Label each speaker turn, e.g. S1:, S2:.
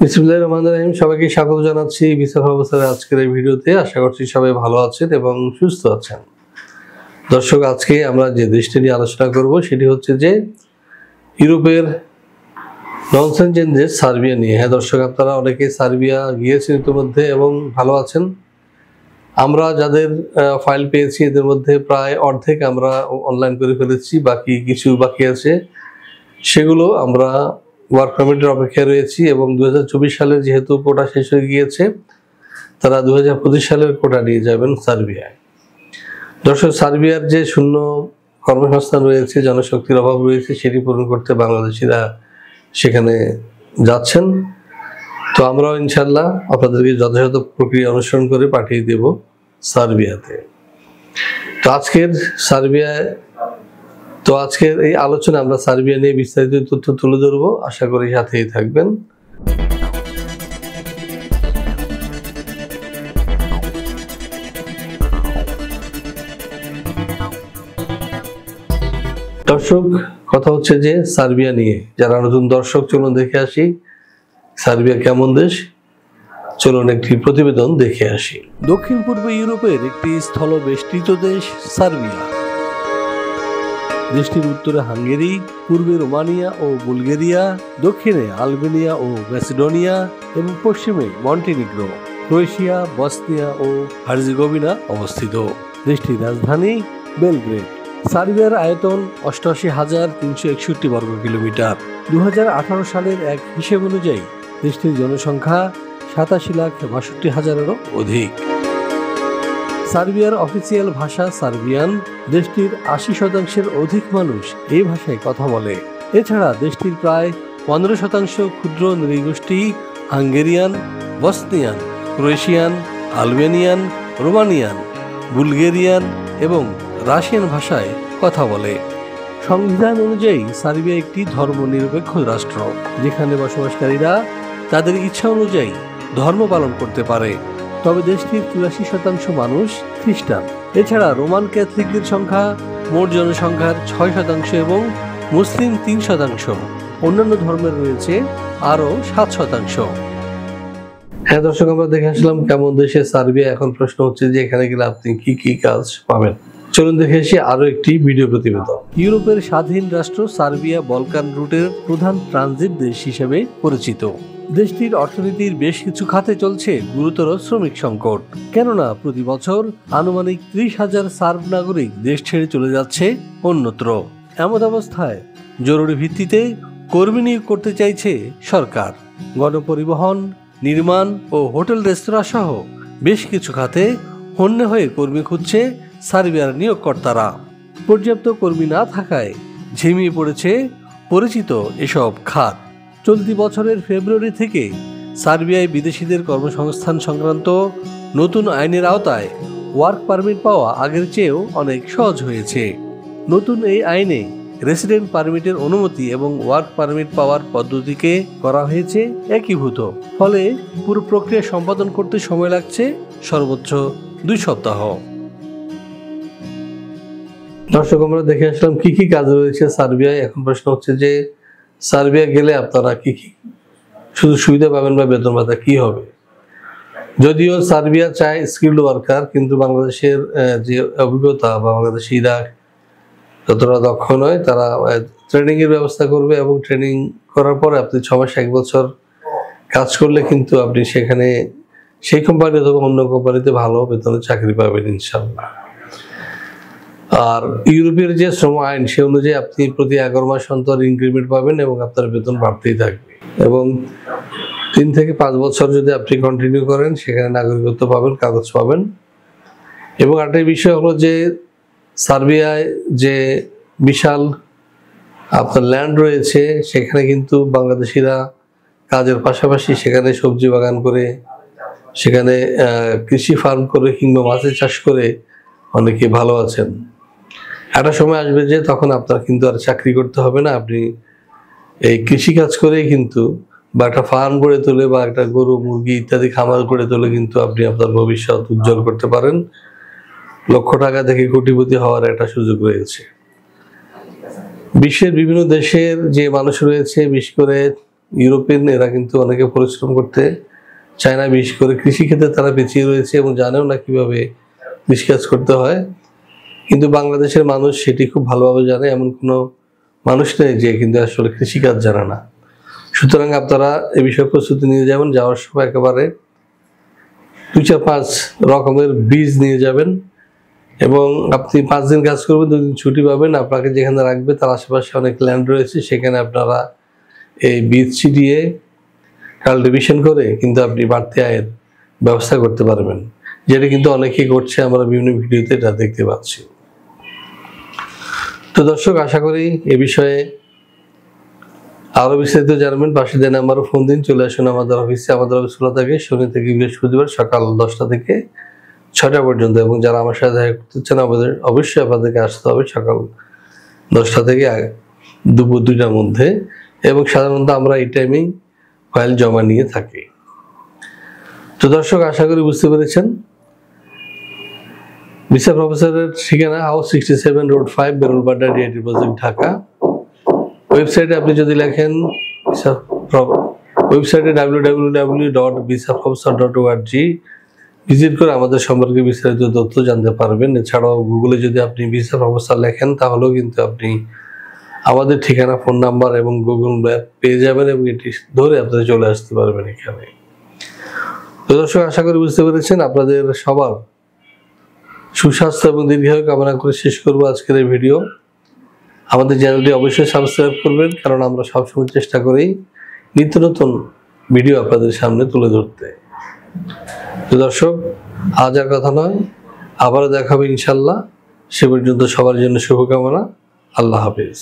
S1: বিসমিল্লাহির রহমানির রহিম। সবাইকে স্বাগত জানাচ্ছি ভিসা প্রফেসরের আজকের এই ভিডিওতে। আশা করছি সবাই ভালো আছেন এবং সুস্থ আছেন। দর্শক, আজকে আমরা যে দেশটি নিয়ে আলোচনা করব সেটি হচ্ছে যে ইউরোপের নন সেনজেন দেশ সার্বিয়া নিয়ে। হ্যাঁ দর্শক, আপনারা অনেকে সার্বিয়া গিয়েছেন ইতিমধ্যে এবং ভালো আছেন। আমরা যাদের ফাইল পেয়েছি এদের মধ্যে প্রায় অর্ধেক আমরা অনলাইন করে ফেলেছি, কিছু বাকি আছে, সেগুলো আমরা ওয়ার্ক পারমিটের অপেক্ষায় রয়েছি এবং 2024 সালের যেহেতু কোটা শেষ হয়ে গিয়েছে, তারা 2025 সালের কোটা নিয়ে যাবেন সার্বিয়ায়। দর্শক, সার্বিয়ার যে শূন্য কর্মসংস্থান রয়েছে, জনশক্তির অভাব রয়েছে, সেটি পূরণ করতে বাংলাদেশিরা সেখানে যাচ্ছেন। তো আমরাও ইনশাল্লাহ আপনাদেরকে যথাযথ প্রক্রিয়া অনুসরণ করে পাঠিয়ে দেব সার্বিয়াতে। তো আজকের এই আলোচনা আমরা সার্বিয়া নিয়ে বিস্তারিত তথ্য তুলে ধরবো। আশা করি সাথেই থাকবেন। দর্শক, কথা হচ্ছে যে সার্বিয়া নিয়ে। যারা নতুন দর্শক, চলুন দেখে আসি সার্বিয়া কেমন দেশ। চলুন একটি প্রতিবেদন দেখে আসি।
S2: দক্ষিণ পূর্ব ইউরোপের একটি স্থলবেষ্টিত দেশ সার্বিয়া। দেশটির উত্তরে হাঙ্গেরি, পূর্বে রোমানিয়া ও বুলগেরিয়া, দক্ষিণে আলবেনিয়া ও ম্যাসিডোনিয়া এবং পশ্চিমে মন্টিনিগ্রো, ক্রোয়েশিয়া, বসনিয়া ও হার্জেগোভিনা অবস্থিত। দেশটির রাজধানী বেলগ্রেড। সার্বিয়ার আয়তন 88,361 বর্গ কিলোমিটার। 2018 সালের এক হিসেব অনুযায়ী দেশটির জনসংখ্যা 87,62,000-এরও অধিক। সার্বিয়ার অফিসিয়াল ভাষা সার্বিয়ান। দেশটির 80% অধিক মানুষ এই ভাষায় কথা বলে। এছাড়া দেশটির প্রায় 15% ক্ষুদ্র নৃগোষ্ঠী Hungarian, Bosnian, Croatian, Albanian, Romanian, Bulgarian এবং রাশিয়ান ভাষায় কথা বলে। সংবিধান অনুযায়ী সার্বিয়া একটি ধর্মনিরপেক্ষ রাষ্ট্র, যেখানে বসবাসকারীরা তাদের ইচ্ছা অনুযায়ী ধর্ম পালন করতে পারে। তবে দেশটির 84% মানুষ খ্রিস্টান। এছাড়া রোমান ক্যাথলিকদের সংখ্যা মোট জনসংখ্যার 6% এবং মুসলিম 3%। অন্যান্য ধর্মের রয়েছে আরও 7%।
S1: হ্যাঁ দর্শক, আমরা দেখে আসলাম কেমন দেশে সার্বিয়া। এখন প্রশ্ন হচ্ছে যে এখানে গেলে আপনি কি কি কাজ পাবেন। চলুন দেখে আসি আরো একটি ভিডিও প্রতিবেদন।
S2: ইউরোপের স্বাধীন রাষ্ট্র সার্বিয়া বলকান রুটের প্রধান ট্রানজিট দেশ হিসেবে পরিচিত। দেশটির অর্থনীতির বেশ কিছু খাতে চলছে গুরুতর শ্রমিক সংকট, কেননা প্রতি বছর আনুমানিক 30,000 সার্ব নাগরিক দেশ ছেড়ে চলে যাচ্ছে অন্যত্র। এমন অবস্থায় জরুরি ভিত্তিতে কর্মী নিয়োগ করতে চাইছে সরকার। গণপরিবহন, নির্মাণ ও হোটেল রেস্তোরাঁ সহ বেশ কিছু খাতে হন্যে হয়ে কর্মী খুঁজছে সার্বিয়ার নিয়োগকর্তারা। পর্যাপ্ত কর্মী না থাকায় ঝিমিয়ে পড়েছে পরিচিত এসব খাত। চলতি বছরের ফেব্রুয়ারি থেকে সার্বিয়ায় বিদেশিদের কর্মসংস্থান সংক্রান্ত নতুন আইনের আওতায় ওয়ার্ক পারমিট পাওয়া আগের চেয়েও অনেক সহজ হয়েছে। নতুন এই আইনে রেসিডেন্ট পারমিটের অনুমতি এবং ওয়ার্ক পারমিট পাওয়ার পদ্ধতিকে করা হয়েছে একীভূত। ফলে পুরো প্রক্রিয়া সম্পাদন করতে সময় লাগছে সর্বোচ্চ 2 সপ্তাহ।
S1: দর্শক, আমরা দেখে আসলাম কি কি কাজ রয়েছে সার্বিয়ায়। এখন প্রশ্ন হচ্ছে যে সার্বিয়া গেলে আপনারা কি কি শুধু সুবিধা পাবেন বা বেতন ভাতা কি হবে। যদিও সার্বিয়া চায় স্কিল্ড ওয়ার্কার, কিন্তু বাংলাদেশের যে অভিজ্ঞতা বা বাংলাদেশিরা যতটা দক্ষ নয়, তারা ট্রেনিং এর ব্যবস্থা করবে এবং ট্রেনিং করার পরে আপনি 6 মাস 1 বছর কাজ করলে কিন্তু আপনি সেখানে সেই কোম্পানি অথবা অন্য কোম্পানিতে ভালো বেতনে চাকরি পাবেন ইনশাল্লাহ। আর ইউরোপের যে শ্রম আইন সে অনুযায়ী আপনি প্রতি 11 মাস অন্তর ইনক্রিমেন্ট পাবেন এবং আপনার বেতন বাড়তেই থাকবে। এবং 3 থেকে 5 বছর যদি আপনি কন্টিনিউ করেন, সেখানে নাগরিকত্ব পাবেন, কাগজ পাবেন। এবং আরেকটা বিষয় হলো যে সার্বিয়ায় যে বিশাল আপনার ল্যান্ড রয়েছে, সেখানে কিন্তু বাংলাদেশিরা কাজের পাশাপাশি সেখানে সবজি বাগান করে, সেখানে কৃষি ফার্ম করে কিংবা মাছের চাষ করে অনেকে ভালো আছেন। একটা সময় আসবে যে তখন আপনার কিন্তু আর চাকরি করতে হবে না, আপনি এই কৃষিকাজ করেই কিন্তু বা একটা ফার্ম গড়ে তোলে বা একটা গরু মুরগি ইত্যাদি খামার গড়ে তোলে কিন্তু আপনি আপনার ভবিষ্যৎ উজ্জ্বল করতে পারেন। লক্ষ টাকা থেকে কোটিপতি হওয়ার একটা সুযোগ রয়েছে। বিশ্বের বিভিন্ন দেশের যে মানুষ রয়েছে, বিশেষ করে ইউরোপিয়ান এরা কিন্তু অনেকে পরিশ্রম করতে চায় না, বিশেষ করে কৃষিক্ষেত্রে তারা পিছিয়ে রয়েছে এবং জানেও না কিভাবে কৃষিকাজ করতে হয়। কিন্তু বাংলাদেশের মানুষ সেটি খুব ভালোভাবে জানে, এমন কোনো মানুষ নেই যে কিন্তু আসলে কৃষিকাজ জানে না। সুতরাং আপনারা এ বিষয়ে প্রস্তুতি নিয়ে যাবেন, যাওয়ার সময় একেবারে 2-4-5 রকমের বীজ নিয়ে যাবেন এবং আপনি 5 দিন কাজ করবেন, 2 দিন ছুটি পাবেন। আপনাকে যেখানে রাখবে তার আশেপাশে অনেক ল্যান্ড রয়েছে, সেখানে আপনারা এই বীজ ছিটিয়ে কাল্টিভেশন করে কিন্তু আপনি বাড়তি আয়ের ব্যবস্থা করতে পারবেন, যেটা কিন্তু অনেকেই করছে, আমরা বিভিন্ন ভিডিওতে এটা দেখতে পাচ্ছি। তো দর্শক, আশা করি এ বিষয়ে আরো বিস্তারিত জানবেন। পাশে দেন নাম্বারে ফোন দিন, চলে আসুন আমাদের অফিসে। আমাদের অফিস খোলা থাকে শনি থেকে বৃহস্পতিবার সকাল 10টা থেকে 6টা পর্যন্ত, এবং যারা আমার সাথে দেখা করতে চান আমাদের অবশ্যই আপনাদেরকে আসতে হবে সকাল 10টা থেকে দুপুর 2টার মধ্যে, এবং সাধারণত আমরা এই টাইমেই ফাইল জমা নিয়ে থাকি। তো দর্শক, আশা করি বুঝতে পেরেছেন। ভিসা প্রফেসরের ঠিকানা হাউস 67 রোড 5 বেরুলবাড্ডা ডিআইটি প্রজেক্ট, ঢাকা। ওয়েবসাইটে আপনি যদি লেখেন ওয়েবসাইটে www.visaprofessor.org ভিজিট করে আমাদের সম্পর্কে বিস্তারিত তথ্য জানতে পারবেন। এছাড়াও গুগলে যদি আপনি ভিসা প্রফেসর লেখেন তাহলেও কিন্তু আপনি আমাদের ঠিকানা, ফোন নাম্বার এবং গুগল ম্যাপ পেয়ে যাবেন, এবং এটি ধরে আপনারা চলে আসতে পারবেন এখানে। তো দর্শক, আশা করি বুঝতে পেরেছেন। আপনাদের সবার সুস্বাস্থ্য এবং দীর্ঘায়ু কামনা করে শেষ করবো আজকের এই ভিডিও। আমাদের চ্যানেলটি অবশ্যই সাবস্ক্রাইব করবেন, কারণ আমরা সবসময় চেষ্টা করি নিত্য নতুন ভিডিও আপনাদের সামনে তুলে ধরতে। তো দর্শক, আজ আর কথা নয়, আবারও দেখা হবে ইনশাল্লাহ। সে পর্যন্ত সবার জন্য শুভকামনা। আল্লাহ হাফেজ।